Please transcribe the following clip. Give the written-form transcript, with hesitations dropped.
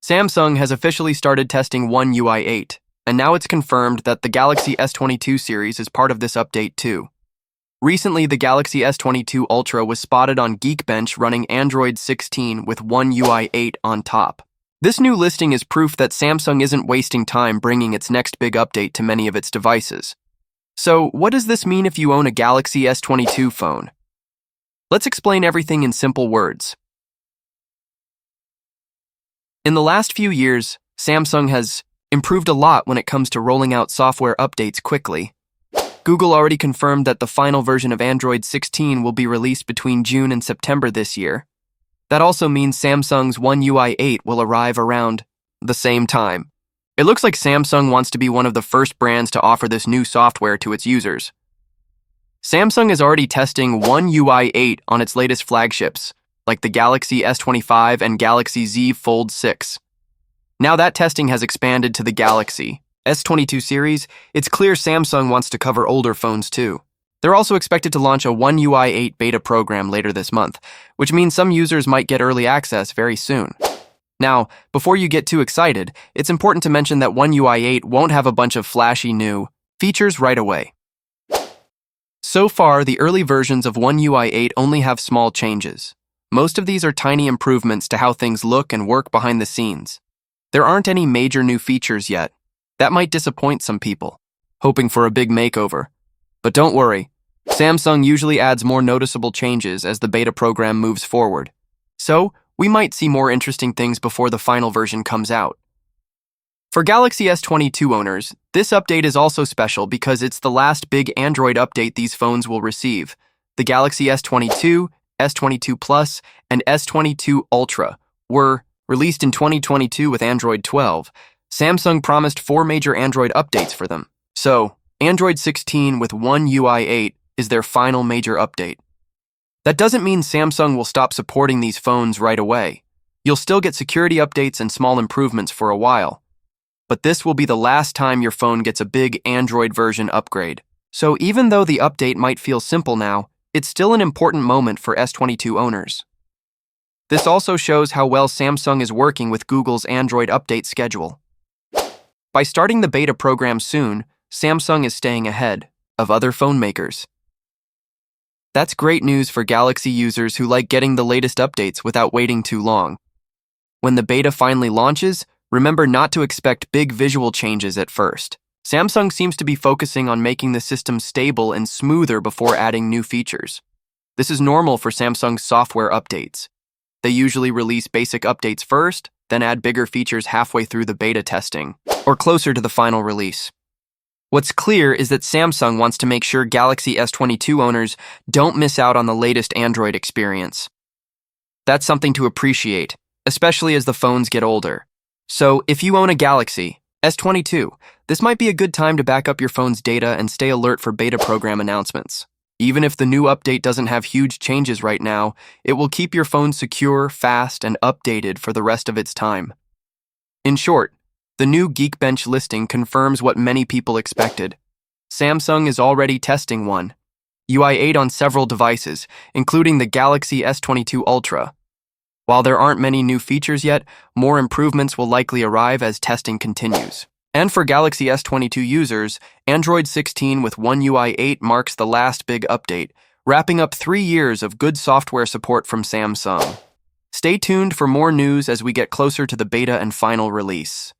Samsung has officially started testing One UI 8, and now it's confirmed that the Galaxy S22 series is part of this update too. Recently, the Galaxy S22 Ultra was spotted on Geekbench running Android 16 with One UI 8 on top. This new listing is proof that Samsung isn't wasting time bringing its next big update to many of its devices. So, what does this mean if you own a Galaxy S22 phone? Let's explain everything in simple words. In the last few years, Samsung has improved a lot when it comes to rolling out software updates quickly. Google already confirmed that the final version of Android 16 will be released between June and September this year. That also means Samsung's One UI 8 will arrive around the same time. It looks like Samsung wants to be one of the first brands to offer this new software to its users. Samsung is already testing One UI 8 on its latest flagships, like the Galaxy S25 and Galaxy Z Fold 6. Now that testing has expanded to the Galaxy S22 series, it's clear Samsung wants to cover older phones too. They're also expected to launch a One UI 8 beta program later this month, which means some users might get early access very soon. Now, before you get too excited, it's important to mention that One UI 8 won't have a bunch of flashy new features right away. So far, the early versions of One UI 8 only have small changes. Most of these are tiny improvements to how things look and work behind the scenes. There aren't any major new features yet. That might disappoint some people, hoping for a big makeover. But don't worry, Samsung usually adds more noticeable changes as the beta program moves forward. So, we might see more interesting things before the final version comes out. For Galaxy S22 owners, this update is also special because it's the last big Android update these phones will receive. The Galaxy S22, S22 Plus, and S22 Ultra were released in 2022 with Android 12. Samsung promised 4 major Android updates for them. So, Android 16 with One UI 8 is their final major update. That doesn't mean Samsung will stop supporting these phones right away. You'll still get security updates and small improvements for a while. But this will be the last time your phone gets a big Android version upgrade. So even though the update might feel simple now, it's still an important moment for S22 owners. This also shows how well Samsung is working with Google's Android update schedule. By starting the beta program soon, Samsung is staying ahead of other phone makers. That's great news for Galaxy users who like getting the latest updates without waiting too long. When the beta finally launches, remember not to expect big visual changes at first. Samsung seems to be focusing on making the system stable and smoother before adding new features. This is normal for Samsung's software updates. They usually release basic updates first, then add bigger features halfway through the beta testing, or closer to the final release. What's clear is that Samsung wants to make sure Galaxy S22 owners don't miss out on the latest Android experience. That's something to appreciate, especially as the phones get older. So, if you own a Galaxy S22, this might be a good time to back up your phone's data and stay alert for beta program announcements. Even if the new update doesn't have huge changes right now, it will keep your phone secure, fast, and updated for the rest of its time. In short, the new Geekbench listing confirms what many people expected. Samsung is already testing One UI 8 on several devices, including the Galaxy S22 Ultra. While there aren't many new features yet, more improvements will likely arrive as testing continues. And for Galaxy S22 users, Android 16 with One UI 8 marks the last big update, wrapping up 3 years of good software support from Samsung. Stay tuned for more news as we get closer to the beta and final release.